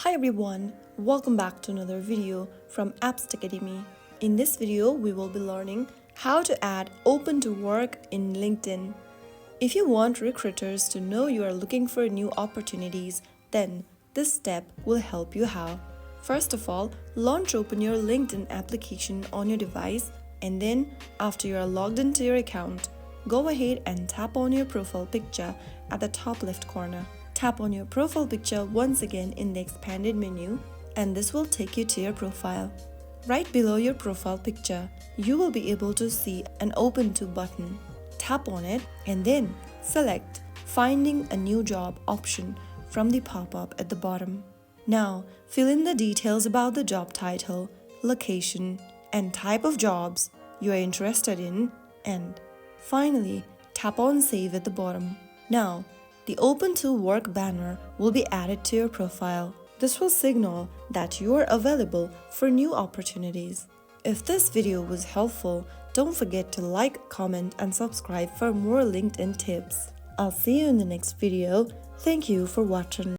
Hi everyone, welcome back to another video from Apps Academy. In this video, we will be learning how to add open to work in LinkedIn. If you want recruiters to know you are looking for new opportunities, then this step will help you how. First of all, launch open your LinkedIn application on your device, and then after you are logged into your account, go ahead and tap on your profile picture at the top left corner. Tap on your profile picture once again in the expanded menu, and this will take you to your profile. Right below your profile picture, you will be able to see an Open To button. Tap on it and then select Finding a New Job option from the pop-up at the bottom. Now, fill in the details about the job title, location, and type of jobs you are interested in, and finally, tap on Save at the bottom. Now, the Open to Work banner will be added to your profile. This will signal that you are available for new opportunities. If this video was helpful, don't forget to like, comment, and subscribe for more LinkedIn tips. I'll see you in the next video. Thank you for watching.